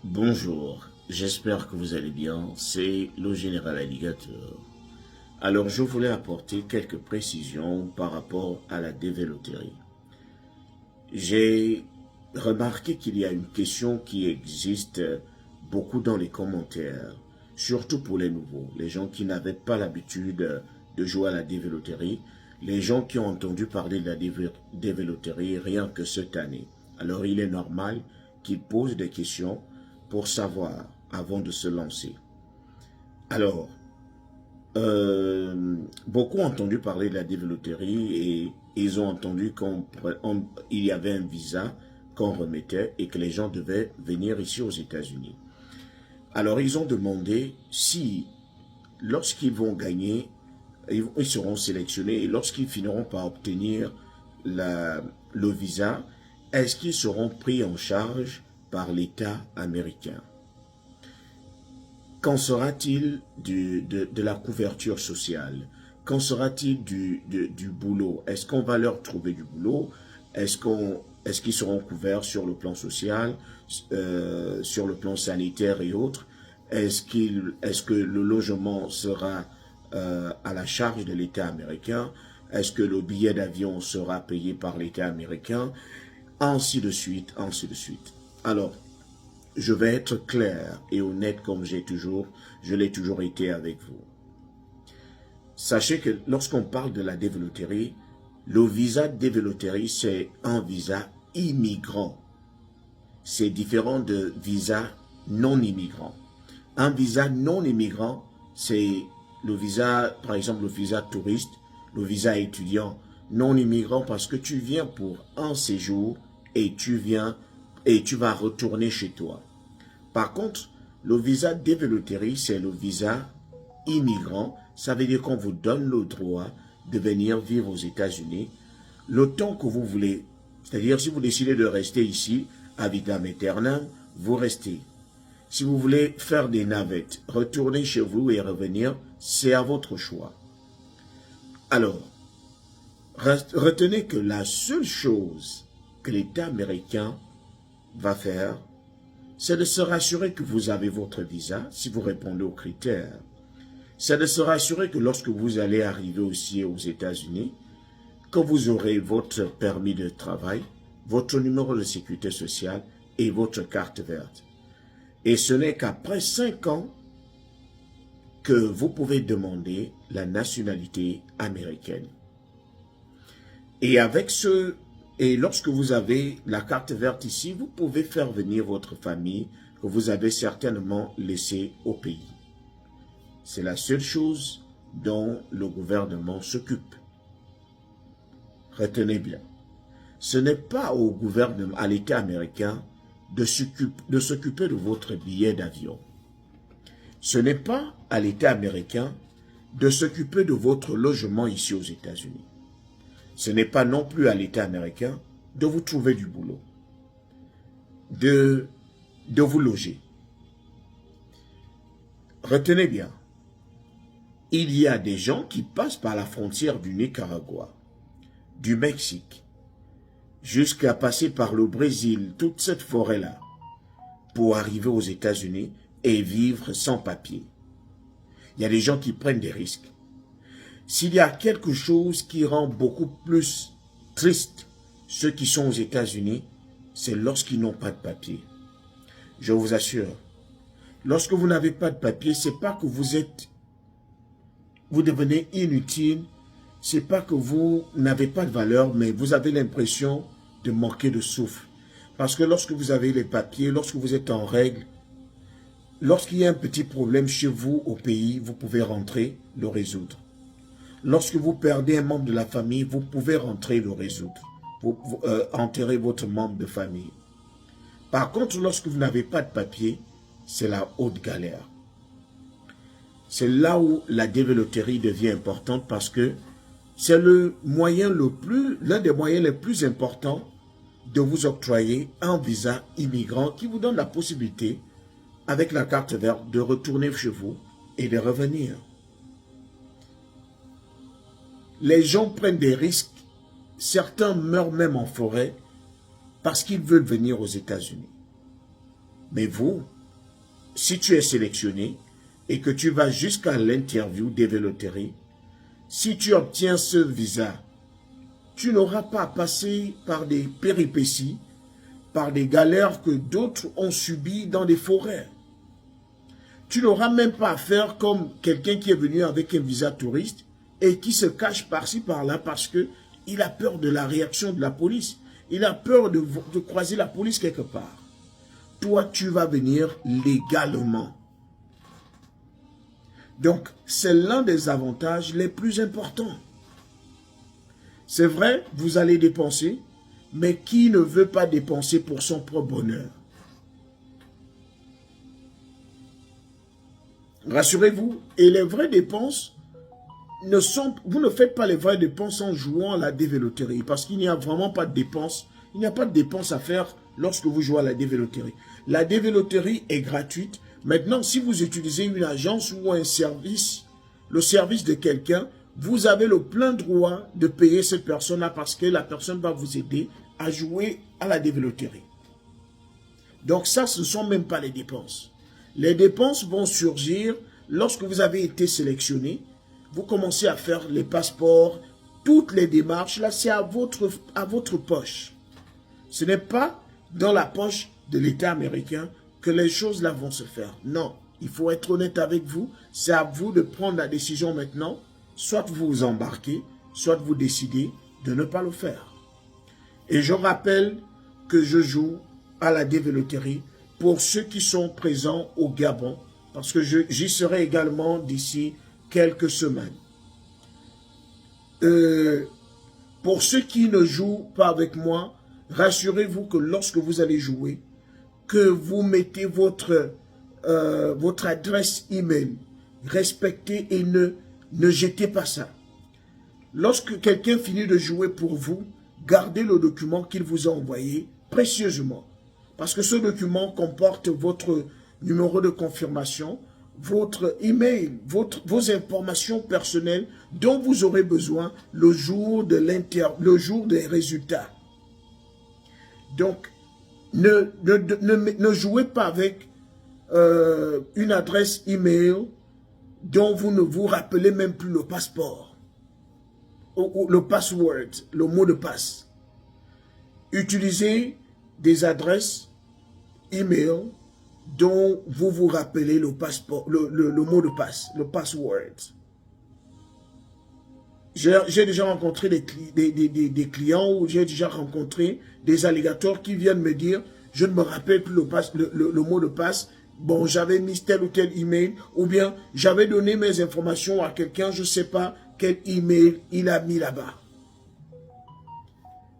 Bonjour, j'espère que vous allez bien, c'est le général Alligator. Alors je voulais apporter quelques précisions par rapport à la dévéloterie. J'ai remarqué qu'il y a une question qui existe beaucoup dans les commentaires, surtout pour les nouveaux, les gens qui n'avaient pas l'habitude de jouer à la dévéloterie, les gens qui ont entendu parler de la dévéloterie rien que cette année. Alors il est normal qu'ils posent des questions pour savoir avant de se lancer. Alors, beaucoup ont entendu parler de la dévéloterie et ils ont entendu qu'il y avait un visa qu'on remettait et que les gens devaient venir ici aux États-Unis. Alors, ils ont demandé si, lorsqu'ils vont gagner, ils seront sélectionnés et lorsqu'ils finiront par obtenir le visa, est-ce qu'ils seront pris en charge par l'État américain? Qu'en sera-t-il de la couverture sociale? Qu'en sera-t-il du boulot? Est-ce qu'on va leur trouver du boulot? Est-ce qu'ils seront couverts sur le plan social, sur le plan sanitaire et autres? Est-ce que le logement sera à la charge de l'État américain? Est-ce que le billet d'avion sera payé par l'État américain? Ainsi de suite, ainsi de suite. Alors, je vais être clair et honnête comme je l'ai toujours été avec vous. Sachez que lorsqu'on parle de la dévéloterie, le visa dévéloterie, c'est un visa immigrant. C'est différent de visa non immigrant. Un visa non immigrant, c'est le visa, par exemple le visa touriste, le visa étudiant non immigrant parce que tu viens pour un séjour et tu vas retourner chez toi. Par contre, le visa dévéloterie, c'est le visa immigrant. Ça veut dire qu'on vous donne le droit de venir vivre aux États-Unis le temps que vous voulez. C'est-à-dire, si vous décidez de rester ici, à vitam aeternam, vous restez. Si vous voulez faire des navettes, retourner chez vous et revenir, c'est à votre choix. Alors, retenez que la seule chose que l'État américain va faire, c'est de se rassurer que vous avez votre visa, si vous répondez aux critères. C'est de se rassurer que lorsque vous allez arriver aussi aux États-Unis, que vous aurez votre permis de travail, votre numéro de sécurité sociale et votre carte verte. Et ce n'est qu'après 5 ans que vous pouvez demander la nationalité américaine. Et lorsque vous avez la carte verte ici, vous pouvez faire venir votre famille que vous avez certainement laissée au pays. C'est la seule chose dont le gouvernement s'occupe. Retenez bien, ce n'est pas au gouvernement, à l'État américain de s'occuper de votre billet d'avion. Ce n'est pas à l'État américain de s'occuper de votre logement ici aux États-Unis. Ce n'est pas non plus à l'État américain de vous trouver du boulot, de vous loger. Retenez bien, il y a des gens qui passent par la frontière du Nicaragua, du Mexique, jusqu'à passer par le Brésil, toute cette forêt-là, pour arriver aux États-Unis et vivre sans papier. Il y a des gens qui prennent des risques. S'il y a quelque chose qui rend beaucoup plus triste ceux qui sont aux États-Unis, c'est lorsqu'ils n'ont pas de papier. Je vous assure, lorsque vous n'avez pas de papier, c'est pas que vous devenez inutile, c'est pas que vous n'avez pas de valeur, mais vous avez l'impression de manquer de souffle. Parce que lorsque vous avez les papiers, lorsque vous êtes en règle, lorsqu'il y a un petit problème chez vous au pays, vous pouvez rentrer, le résoudre. Lorsque vous perdez un membre de la famille, vous pouvez rentrer le résoudre. Enterrer votre membre de famille. Par contre, lorsque vous n'avez pas de papier, c'est la haute galère. C'est là où la dévéloterie devient importante parce que c'est l'un des moyens les plus importants de vous octroyer un visa immigrant qui vous donne la possibilité, avec la carte verte, de retourner chez vous et de revenir. Les gens prennent des risques. Certains meurent même en forêt parce qu'ils veulent venir aux États-Unis. Mais vous, si tu es sélectionné et que tu vas jusqu'à l'interview développerie, si tu obtiens ce visa, tu n'auras pas à passer par des péripéties, par des galères que d'autres ont subies dans des forêts. Tu n'auras même pas à faire comme quelqu'un qui est venu avec un visa touriste et qui se cache par-ci, par-là parce qu'il a peur de la réaction de la police. Il a peur de croiser la police quelque part. Toi, tu vas venir légalement. Donc, c'est l'un des avantages les plus importants. C'est vrai, vous allez dépenser, mais qui ne veut pas dépenser pour son propre bonheur? Rassurez-vous, et les vraies dépenses vous ne faites pas les vraies dépenses en jouant à la dévéloterie, parce qu'il n'y a vraiment pas de dépenses. Il n'y a pas de dépenses à faire lorsque vous jouez à la dévéloterie. La dévéloterie est gratuite. Maintenant, si vous utilisez une agence ou un service, le service de quelqu'un, vous avez le plein droit de payer cette personne-là parce que la personne va vous aider à jouer à la dévéloterie. Donc ça, ce ne sont même pas les dépenses. Les dépenses vont surgir lorsque vous avez été sélectionné. Vous commencez à faire les passeports, toutes les démarches. Là, c'est à votre poche. Ce n'est pas dans la poche de l'État américain que les choses là vont se faire. Non, il faut être honnête avec vous. C'est à vous de prendre la décision maintenant. Soit vous vous embarquez, soit vous décidez de ne pas le faire. Et je rappelle que je joue à la dévéloterie pour ceux qui sont présents au Gabon, parce que j'y serai également d'ici quelques semaines. Pour ceux qui ne jouent pas avec moi, rassurez-vous que lorsque vous allez jouer, que vous mettez votre adresse email, respectez et ne jetez pas ça. Lorsque quelqu'un finit de jouer pour vous, gardez le document qu'il vous a envoyé précieusement. Parce que ce document comporte votre numéro de confirmation, votre email, vos informations personnelles dont vous aurez besoin le jour des résultats. Donc, ne jouez pas avec une adresse email dont vous ne vous rappelez même plus le passeport ou le password, le mot de passe. Utilisez des adresses email dont vous vous rappelez le passeport, le mot de passe, le password. J'ai déjà rencontré des clients ou j'ai déjà rencontré des alligators qui viennent me dire je ne me rappelle plus le mot de passe. Bon, j'avais mis tel ou tel email ou bien j'avais donné mes informations à quelqu'un, je ne sais pas quel email il a mis là-bas.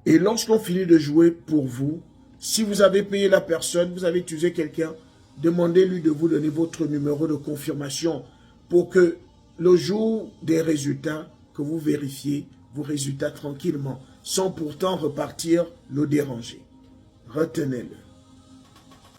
Et lorsqu'on finit de jouer pour vous, si vous avez payé la personne, vous avez utilisé quelqu'un, demandez-lui de vous donner votre numéro de confirmation pour que le jour des résultats, que vous vérifiez vos résultats tranquillement, sans pourtant repartir le déranger. Retenez-le.